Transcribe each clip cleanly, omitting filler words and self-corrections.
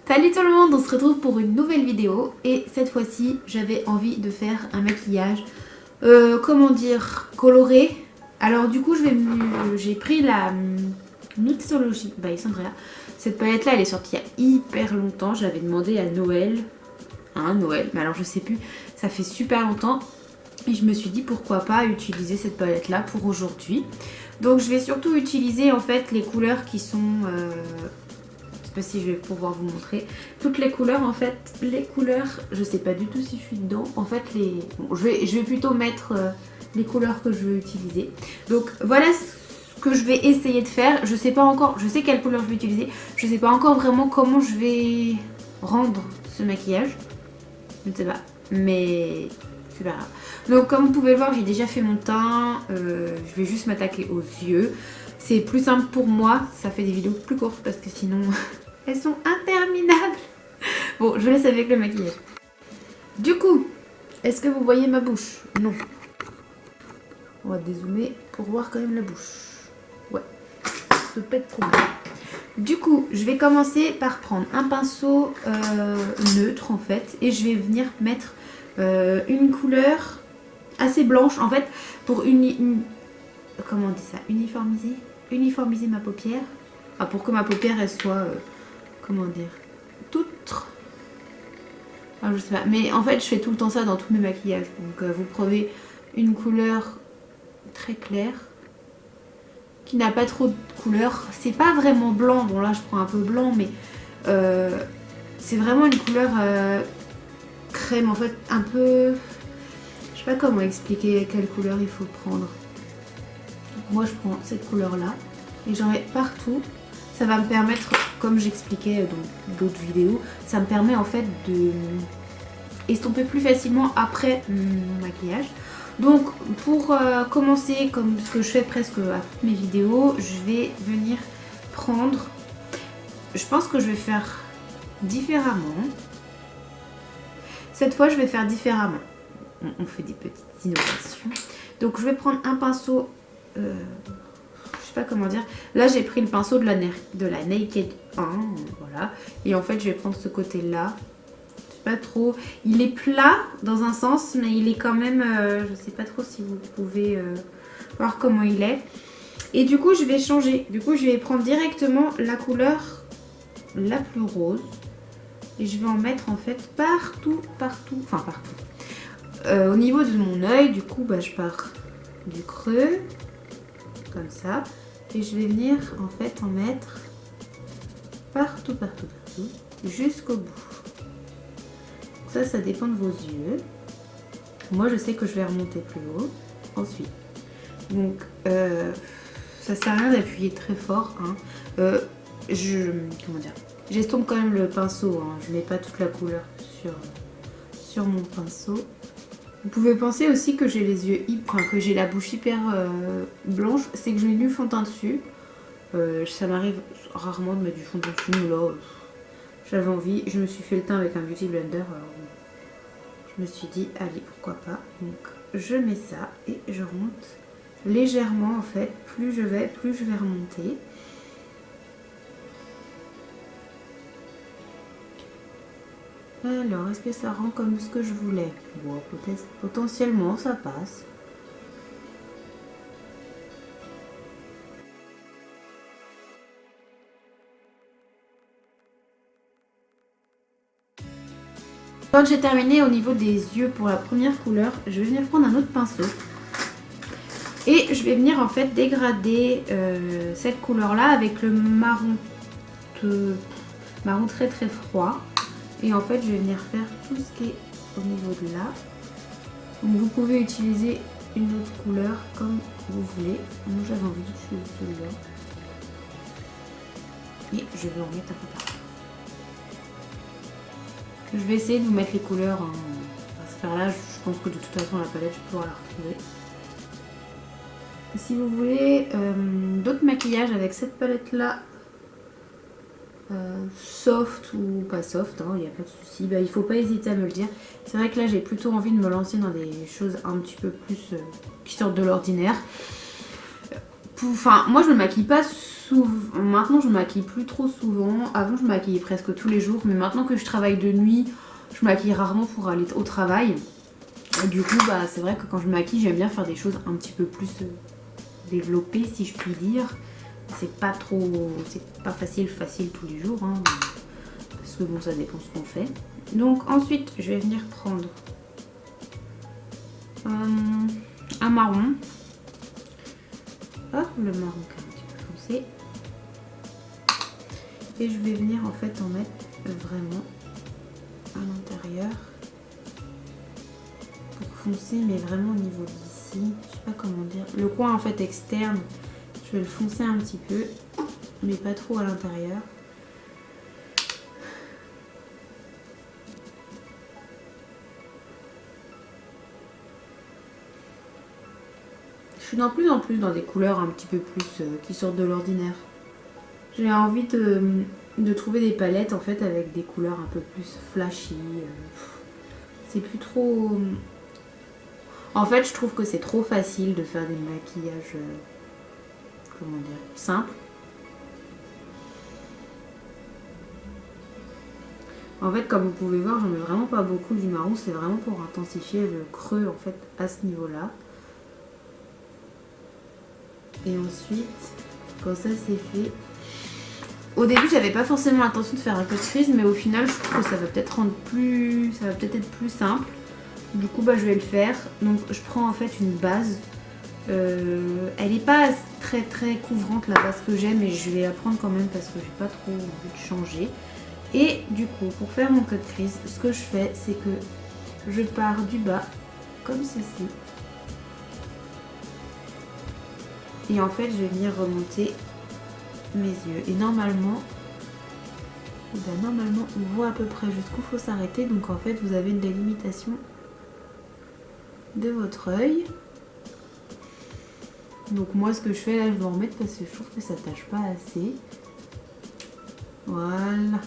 Salut tout le monde, on se retrouve pour une nouvelle vidéo et cette fois-ci j'avais envie de faire un maquillage, comment dire, coloré. Alors du coup j'ai pris la Mixology by Sandrea. Cette palette là elle est sortie il y a hyper longtemps, je l'avais demandé à Noël, mais alors je sais plus, ça fait super longtemps. Et je me suis dit pourquoi pas utiliser cette palette là pour aujourd'hui. Donc je vais surtout utiliser en fait les couleurs qui sont... je sais pas si je vais pouvoir vous montrer toutes les couleurs en fait. Les couleurs, je sais pas du tout si je suis dedans. En fait bon, je vais plutôt mettre les couleurs que je veux utiliser. Donc voilà ce que je vais essayer de faire. Je sais pas encore, je sais quelle couleur je vais utiliser. Je sais pas encore vraiment comment je vais rendre ce maquillage. Je ne sais pas, mais c'est pas grave. Donc comme vous pouvez le voir, j'ai déjà fait mon teint. Je vais juste m'attaquer aux yeux. C'est plus simple pour moi, ça fait des vidéos plus courtes parce que sinon elles sont interminables. Bon, je laisse avec le maquillage. Du coup, est-ce que vous voyez ma bouche? Non. On va dézoomer pour voir quand même la bouche. Ouais, ça peut être trop bien. Du coup, je vais commencer par prendre un pinceau neutre en fait. Et je vais venir mettre une couleur assez blanche en fait pour comment on dit ça? Uniformiser ma paupière. Ah, pour que ma paupière elle soit comment dire, toute... Ah, je sais pas, mais en fait je fais tout le temps ça dans tous mes maquillages. Donc vous prenez une couleur très claire qui n'a pas trop de couleur. C'est pas vraiment blanc, bon là je prends un peu blanc, mais c'est vraiment une couleur crème en fait, un peu... Je sais pas comment expliquer quelle couleur il faut prendre. Moi je prends cette couleur là et j'en mets partout. Ça va me permettre, comme j'expliquais dans d'autres vidéos, ça me permet en fait de estomper plus facilement après mon maquillage. Donc pour commencer, comme ce que je fais presque à toutes mes vidéos, je vais venir prendre, je pense que je vais faire différemment. Cette fois je vais faire différemment. On fait des petites innovations. Donc je vais prendre un pinceau... je sais pas comment dire. Là j'ai pris le pinceau de la Naked 1, voilà. Et en fait je vais prendre ce côté là. Je sais pas trop. Il est plat dans un sens, mais il est quand même... je sais pas trop si vous pouvez voir comment il est. Et du coup je vais changer. Du coup je vais prendre directement la couleur la plus rose. Et je vais en mettre en fait partout. Enfin partout. Au niveau de mon œil, du coup bah, je pars du creux. Comme ça, et je vais venir en fait en mettre partout jusqu'au bout. Ça dépend de vos yeux. Moi je sais que je vais remonter plus haut ensuite, donc ça sert à rien d'appuyer très fort, hein. Comment dire, j'estompe quand même le pinceau, hein. Je mets pas toute la couleur sur mon pinceau. Vous pouvez penser aussi que j'ai les yeux que j'ai la bouche hyper blanche, c'est que je mets du fond de teint dessus. Ça m'arrive rarement de mettre du fond de teint dessus, mais là j'avais envie, je me suis fait le teint avec un beauty blender, alors je me suis dit allez pourquoi pas. Donc je mets ça et je remonte légèrement en fait, plus je vais remonter. Alors, est-ce que ça rend comme ce que je voulais? Bon, peut-être, potentiellement, ça passe. Quand j'ai terminé au niveau des yeux pour la première couleur, je vais venir prendre un autre pinceau. Et je vais venir en fait dégrader cette couleur-là avec le marron très très froid. Et en fait je vais venir faire tout ce qui est au niveau de là. Donc vous pouvez utiliser une autre couleur comme vous voulez. Moi j'avais envie d'utiliser celui-là. Et je vais en mettre un peu partout. Je vais essayer de vous mettre les couleurs hein, à ce faire-là. Je pense que de toute façon la palette je vais pouvoir la retrouver. Et si vous voulez d'autres maquillages avec cette palette-là, soft ou pas soft, il n'y a pas de souci, bah, il faut pas hésiter à me le dire. C'est vrai que là j'ai plutôt envie de me lancer dans des choses un petit peu plus qui sortent de l'ordinaire. Enfin moi je me maquille pas souvent. Maintenant, je me maquille plus trop souvent. Avant, je me maquillais presque tous les jours. Mais maintenant que je travaille de nuit, je me maquille rarement pour aller au travail. Et du coup, bah, c'est vrai que quand je me maquille, j'aime bien faire des choses un petit peu plus développées, si je puis dire. C'est pas facile tous les jours. Hein, parce que bon, ça dépend ce qu'on fait. Donc ensuite, je vais venir prendre un marron. Hop, le marron qui est un petit peu foncé. Et je vais venir en fait en mettre vraiment à l'intérieur. Pour foncer, mais vraiment au niveau d'ici. Je sais pas comment dire. Le coin en fait externe, je vais le foncer un petit peu, mais pas trop à l'intérieur. Je suis de plus en plus dans des couleurs un petit peu plus qui sortent de l'ordinaire. J'ai envie de trouver des palettes en fait avec des couleurs un peu plus flashy. C'est plus trop... En fait, je trouve que c'est trop facile de faire des maquillages, comment dire, simples. En fait, comme vous pouvez voir, j'en mets vraiment pas beaucoup du marron. C'est vraiment pour intensifier le creux en fait à ce niveau-là. Et ensuite, quand ça c'est fait... Au début, j'avais pas forcément l'intention de faire un cut crease, mais au final, je trouve que ça va peut-être être plus simple. Du coup, bah, je vais le faire. Donc, je prends en fait une base. Elle n'est pas très couvrante la base que j'ai, mais je vais la prendre quand même parce que j'ai pas trop envie de changer. Et du coup, pour faire mon cut crease, ce que je fais, c'est que je pars du bas comme ceci. Et en fait, je vais venir remonter mes yeux. Et normalement, on voit à peu près jusqu'où il faut s'arrêter. Donc en fait, vous avez une délimitation de votre œil. Donc moi, ce que je fais là, je vais en remettre parce que je trouve que ça tâche pas assez. Voilà.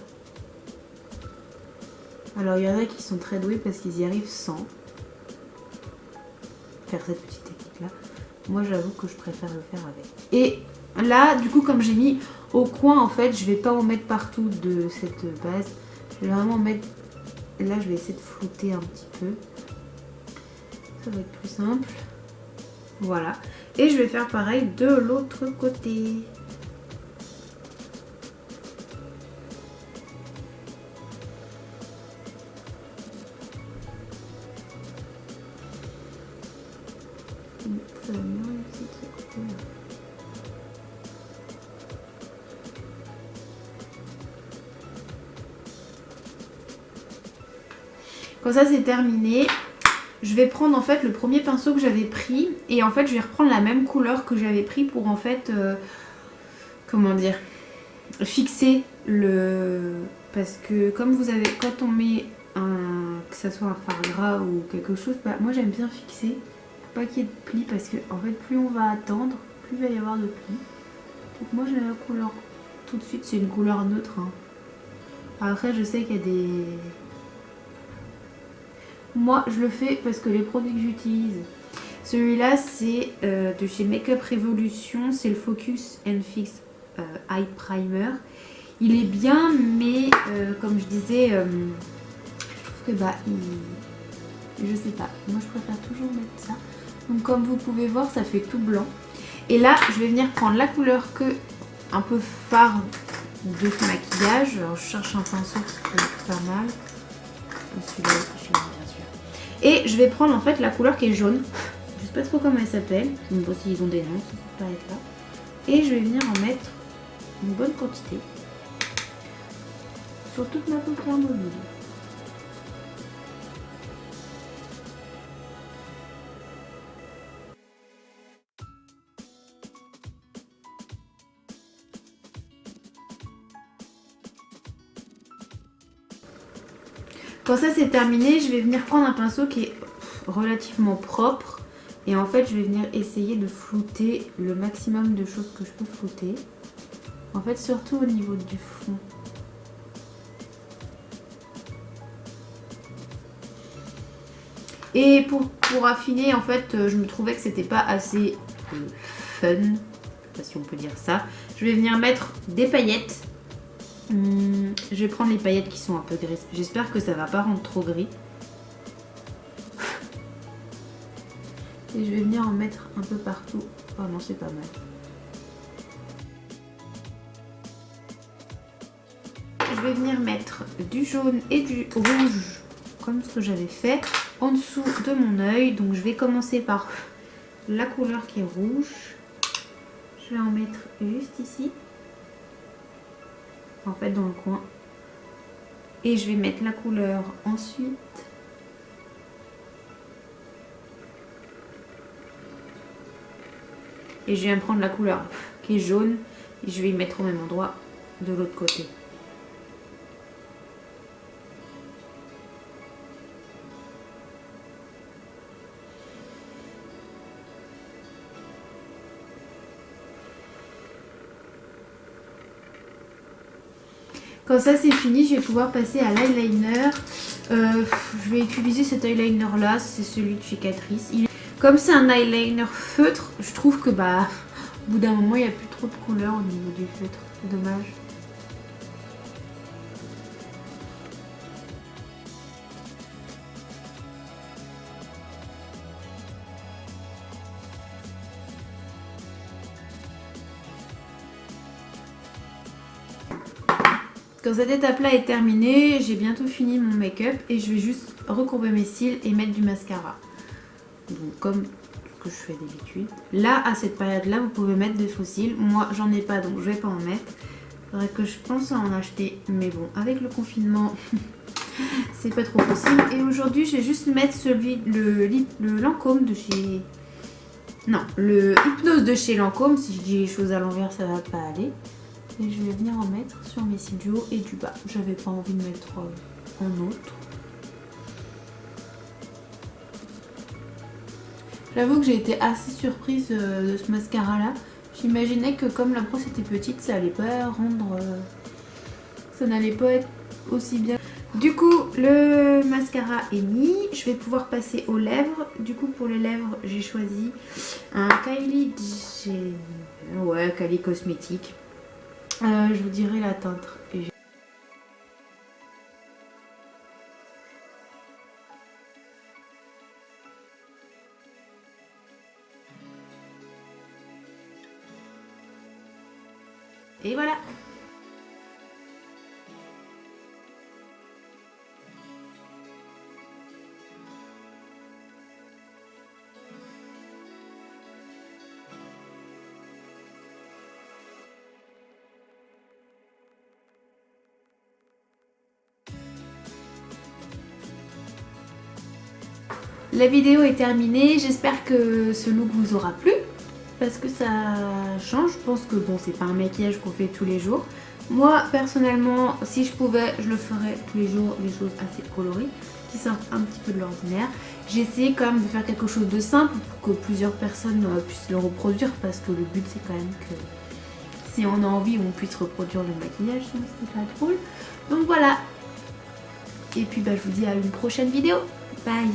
Alors il y en a qui sont très doués parce qu'ils y arrivent sans faire cette petite technique là. Moi j'avoue que je préfère le faire avec. Et là du coup comme j'ai mis au coin en fait, je vais pas en mettre partout de cette base. Je vais vraiment mettre... Là je vais essayer de flouter un petit peu. Ça va être plus simple. Voilà. Et je vais faire pareil de l'autre côté. Ça va mieux réussir de ce côté-là. Quand ça c'est terminé, je vais prendre en fait le premier pinceau que j'avais pris et en fait je vais reprendre la même couleur que j'avais pris pour en fait, comment dire, fixer le... Parce que comme vous avez, quand on met que ça soit un fard gras ou quelque chose, bah, moi j'aime bien fixer. Pas qu'il y ait de plis parce que en fait plus on va attendre, plus il va y avoir de plis. Donc moi j'ai la couleur tout de suite, c'est une couleur neutre. Hein. Après je sais qu'il y a des... Moi je le fais parce que les produits que j'utilise, celui-là c'est de chez Makeup Revolution, c'est le Focus and Fix Eye Primer. Il est bien mais comme je disais, je trouve que bah je sais pas, moi je préfère toujours mettre ça. Donc comme vous pouvez voir, ça fait tout blanc. Et là, je vais venir prendre la couleur que un peu phare de ce maquillage. Alors je cherche un pinceau qui est pas mal. Celui-là, je l'aime bien sûr. Et je vais prendre en fait la couleur qui est jaune. Je sais pas trop comment elle s'appelle. Je ne sais pas s'ils ont des noms, ça peut pas être là. Et je vais venir en mettre une bonne quantité sur toute ma paupière mobile. Quand ça c'est terminé, je vais venir prendre un pinceau qui est relativement propre. Et en fait, je vais venir essayer de flouter le maximum de choses que je peux flouter. En fait, surtout au niveau du fond. Et pour affiner, en fait, je me trouvais que c'était pas assez fun. Je sais pas si on peut dire ça. je vais venir mettre des paillettes. Je vais prendre les paillettes qui sont un peu grises. J'espère que ça va pas rendre trop gris. Et je vais venir en mettre un peu partout. Oh non, c'est pas mal. Je vais venir mettre du jaune et du rouge, comme ce que j'avais fait, en dessous de mon œil. Donc je vais commencer par la couleur qui est rouge. Je vais en mettre juste ici. En fait dans le coin. Et je vais mettre la couleur ensuite. Et je viens prendre la couleur qui est jaune et je vais y mettre au même endroit de l'autre côté. Quand ça c'est fini, je vais pouvoir passer à l'eyeliner. Je vais utiliser cet eyeliner là, c'est celui de chez Catrice. Comme c'est un eyeliner feutre, je trouve que au bout d'un moment il n'y a plus trop de couleur au niveau du feutre. C'est dommage. Quand cette étape-là est terminée, j'ai bientôt fini mon make-up et je vais juste recourber mes cils et mettre du mascara. Donc comme ce que je fais d'habitude. Là, à cette période-là, vous pouvez mettre des faux cils. Moi, j'en ai pas, donc je vais pas en mettre. Faudrait que je pense à en acheter. Mais bon, avec le confinement, c'est pas trop possible. Et aujourd'hui, je vais juste mettre le Lancôme de chez... Non, le Hypnose de chez Lancôme. Si je dis les choses à l'envers, ça va pas aller. Et je vais venir en mettre sur mes cils du haut et du bas. J'avais pas envie de mettre en autre. J'avoue que j'ai été assez surprise de ce mascara là. J'imaginais que comme la brosse était petite, ça allait pas rendre... ça n'allait pas être aussi bien. Du coup, le mascara est mis. Je vais pouvoir passer aux lèvres. Du coup, pour les lèvres, j'ai choisi un Kylie Cosmétique. Je vous dirai la teinte. Et voilà. La vidéo est terminée, j'espère que ce look vous aura plu parce que ça change. Je pense que bon, c'est pas un maquillage qu'on fait tous les jours. Moi personnellement, si je pouvais, je le ferais tous les jours, des choses assez colorées qui sortent un petit peu de l'ordinaire. J'ai essayé quand même de faire quelque chose de simple pour que plusieurs personnes puissent le reproduire parce que le but c'est quand même que si on a envie on puisse reproduire le maquillage, sinon c'est pas drôle. Donc voilà. Et puis je vous dis à une prochaine vidéo. Bye.